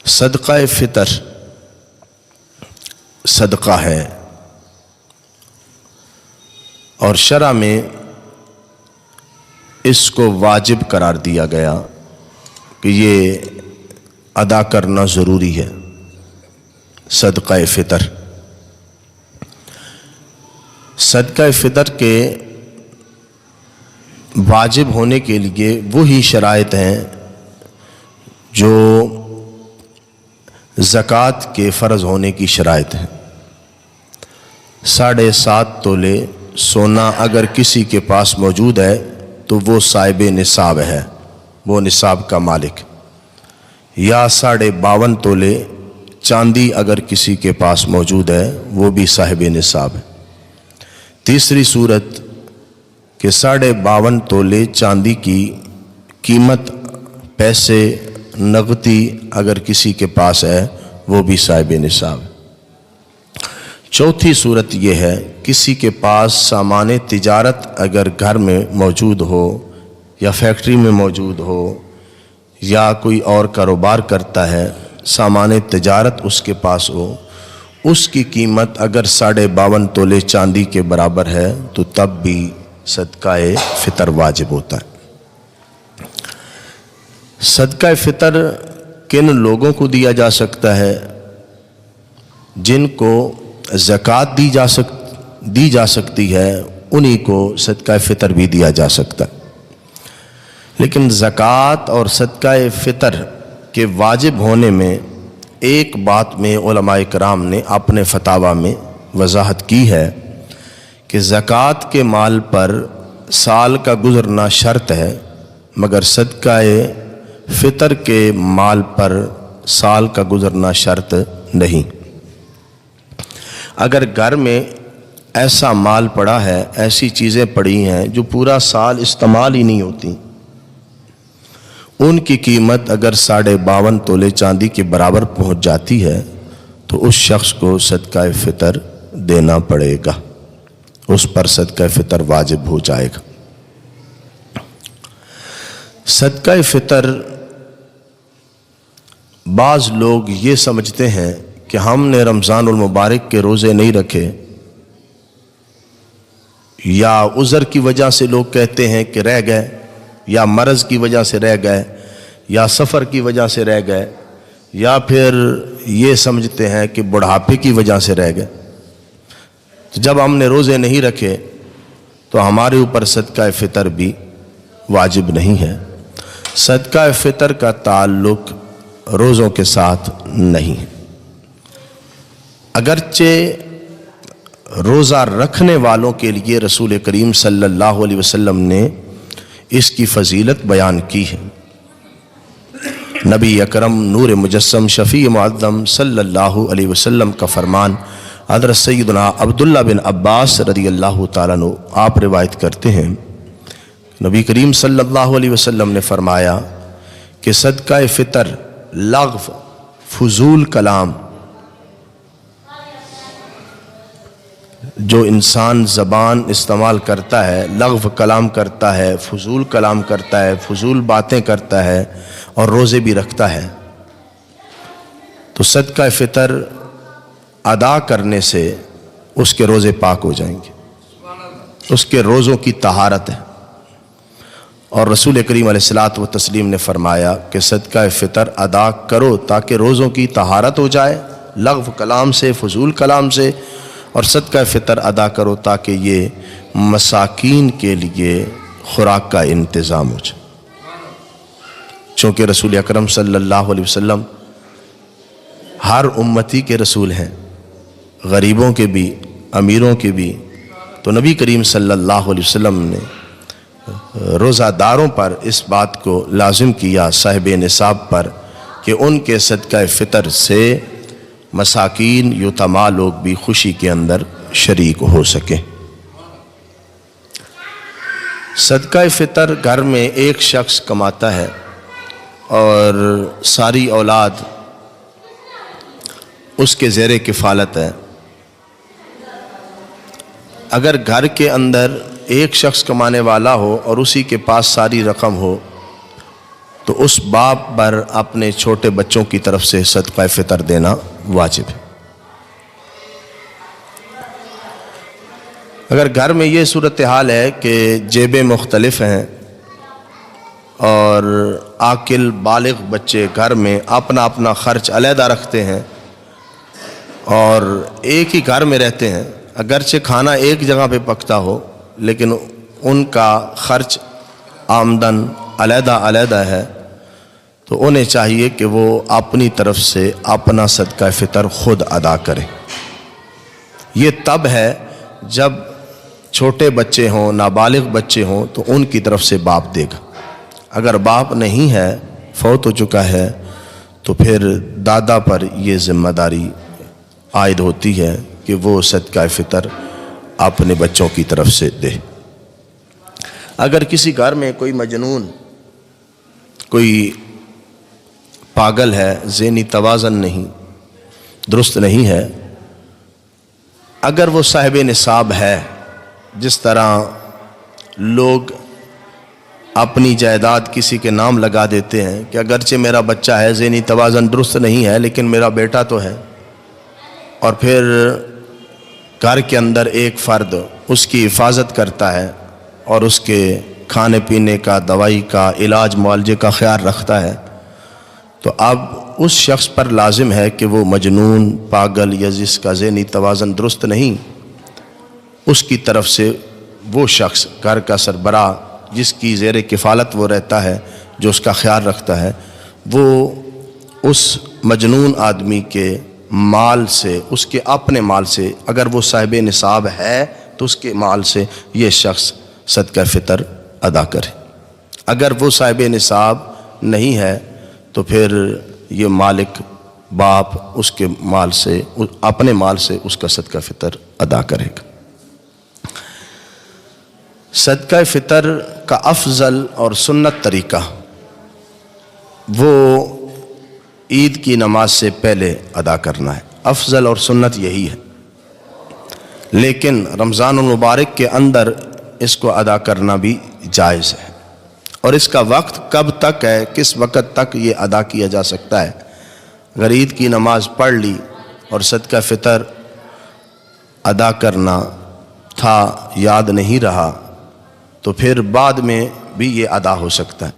صدقہ فطر صدقہ ہے اور شرع میں اس کو واجب قرار دیا گیا کہ یہ ادا کرنا ضروری ہے۔ صدقہ فطر صدقہ فطر کے واجب ہونے کے لیے وہی شرائط ہیں جو زکوٰۃ کے فرض ہونے کی شرائط ہیں۔ 7.5 تولے سونا اگر کسی کے پاس موجود ہے تو وہ صاحب نصاب ہے، وہ نصاب کا مالک، یا 52.5 تولے چاندی اگر کسی کے پاس موجود ہے وہ بھی صاحب نصاب ہے۔ تیسری صورت کہ 52.5 تولے چاندی کی قیمت پیسے نقدی اگر کسی کے پاس ہے وہ بھی صاحب نصاب ہے۔ چوتھی صورت یہ ہے کسی کے پاس سامان تجارت اگر گھر میں موجود ہو یا فیکٹری میں موجود ہو یا کوئی اور کاروبار کرتا ہے، سامان تجارت اس کے پاس ہو، اس کی قیمت اگر 52.5 تولے چاندی کے برابر ہے تو تب بھی صدقہ فطر واجب ہوتا ہے۔ صدقہ فطر کن لوگوں کو دیا جا سکتا ہے؟ جن کو زکوٰۃ دی جا سکتی ہے انہی کو صدقہ فطر بھی دیا جا سکتا ہے۔ لیکن زکوٰۃ اور صدقہ فطر کے واجب ہونے میں ایک بات میں علماء کرام نے اپنے فتاویٰ میں وضاحت کی ہے کہ زکوٰۃ کے مال پر سال کا گزرنا شرط ہے، مگر صدقہ فطر کے مال پر سال کا گزرنا شرط نہیں۔ اگر گھر میں ایسا مال پڑا ہے، ایسی چیزیں پڑی ہیں جو پورا سال استعمال ہی نہیں ہوتی، ان کی قیمت اگر 52.5 تولے چاندی کے برابر پہنچ جاتی ہے تو اس شخص کو صدقہ فطر دینا پڑے گا، اس پر صدقہ فطر واجب ہو جائے گا۔ صدقہ فطر بعض لوگ یہ سمجھتے ہیں کہ ہم نے رمضان المبارک کے روزے نہیں رکھے، یا عذر کی وجہ سے لوگ کہتے ہیں کہ رہ گئے، یا مرض کی وجہ سے رہ گئے، یا سفر کی وجہ سے رہ گئے، یا پھر یہ سمجھتے ہیں کہ بڑھاپے کی وجہ سے رہ گئے۔ جب ہم نے روزے نہیں رکھے تو ہمارے اوپر صدقہ فطر بھی واجب نہیں ہے۔ صدقہ فطر کا تعلق روزوں کے ساتھ نہیں ہے، اگرچہ روزہ رکھنے والوں کے لیے رسول کریم صلی اللہ علیہ وسلم نے اس کی فضیلت بیان کی ہے۔ نبی اکرم نور مجسم شفیع معظم صلی اللہ علیہ وسلم کا فرمان حضرت سیدنا عبداللہ بن عباس رضی اللہ تعالیٰ عنہ آپ روایت کرتے ہیں، نبی کریم صلی اللہ علیہ وسلم نے فرمایا کہ صدقہ فطر لغو، فضول کلام، جو انسان زبان استعمال کرتا ہے، لغو کلام کرتا ہے، فضول کلام کرتا ہے، فضول باتیں کرتا ہے اور روزے بھی رکھتا ہے، تو صدقہ فطر ادا کرنے سے اس کے روزے پاک ہو جائیں گے، اس کے روزوں کی طہارت ہے۔ اور رسول کریم علیہ الصلوۃ والتسلیم نے فرمایا کہ صدقہ فطر ادا کرو تاکہ روزوں کی طہارت ہو جائے لغو کلام سے، فضول کلام سے، اور صدقہ فطر ادا کرو تاکہ یہ مساکین کے لیے خوراک کا انتظام ہو جائے۔ چونکہ رسول اکرم صلی اللہ علیہ وسلم ہر امتی کے رسول ہیں، غریبوں کے بھی، امیروں کے بھی، تو نبی کریم صلی اللہ علیہ وسلم نے روزہ داروں پر اس بات کو لازم کیا، صاحب نصاب پر، کہ ان کے صدقہ فطر سے مساکین یتیما لوگ بھی خوشی کے اندر شریک ہو سکیں۔ صدقہ فطر گھر میں ایک شخص کماتا ہے اور ساری اولاد اس کے زیر کفالت ہے۔ اگر گھر کے اندر ایک شخص کمانے والا ہو اور اسی کے پاس ساری رقم ہو تو اس باپ پر اپنے چھوٹے بچوں کی طرف سے صدقہ فطر دینا واجب ہے۔ اگر گھر میں یہ صورتحال ہے کہ جیبیں مختلف ہیں اور عاقل بالغ بچے گھر میں اپنا اپنا خرچ علیحدہ رکھتے ہیں اور ایک ہی گھر میں رہتے ہیں، اگرچہ کھانا ایک جگہ پہ پکتا ہو لیکن ان کا خرچ آمدن علیحدہ علیحدہ ہے، تو انہیں چاہیے کہ وہ اپنی طرف سے اپنا صدقہ فطر خود ادا کریں۔ یہ تب ہے جب چھوٹے بچے ہوں، نابالغ بچے ہوں، تو ان کی طرف سے باپ دے گا۔ اگر باپ نہیں ہے، فوت ہو چکا ہے، تو پھر دادا پر یہ ذمہ داری عائد ہوتی ہے کہ وہ صدقہ فطر اپنے بچوں کی طرف سے دے۔ اگر کسی گھر میں کوئی مجنون، کوئی پاگل ہے، ذہنی توازن نہیں، درست نہیں ہے، اگر وہ صاحب نصاب ہے، جس طرح لوگ اپنی جائیداد کسی کے نام لگا دیتے ہیں کہ اگرچہ میرا بچہ ہے، ذہنی توازن درست نہیں ہے، لیکن میرا بیٹا تو ہے، اور پھر گھر کے اندر ایک فرد اس کی حفاظت کرتا ہے اور اس کے کھانے پینے کا، دوائی کا، علاج معالجے کا خیال رکھتا ہے، تو اب اس شخص پر لازم ہے کہ وہ مجنون، پاگل یا جس کا ذہنی توازن درست نہیں، اس کی طرف سے وہ شخص، گھر کا سربراہ جس کی زیر کفالت وہ رہتا ہے، جو اس کا خیال رکھتا ہے، وہ اس مجنون آدمی کے مال سے، اس کے اپنے مال سے، اگر وہ صاحب نصاب ہے تو اس کے مال سے یہ شخص صدقہ فطر ادا کرے۔ اگر وہ صاحب نصاب نہیں ہے تو پھر یہ مالک باپ اس کے مال سے، اپنے مال سے اس کا صدقہ فطر ادا کرے گا۔ صدقہ فطر کا افضل اور سنت طریقہ وہ عید کی نماز سے پہلے ادا کرنا ہے، افضل اور سنت یہی ہے، لیکن رمضان المبارک کے اندر اس کو ادا کرنا بھی جائز ہے۔ اور اس کا وقت کب تک ہے، کس وقت تک یہ ادا کیا جا سکتا ہے؟ اگر عید کی نماز پڑھ لی اور صدقہ فطر ادا کرنا تھا، یاد نہیں رہا، تو پھر بعد میں بھی یہ ادا ہو سکتا ہے۔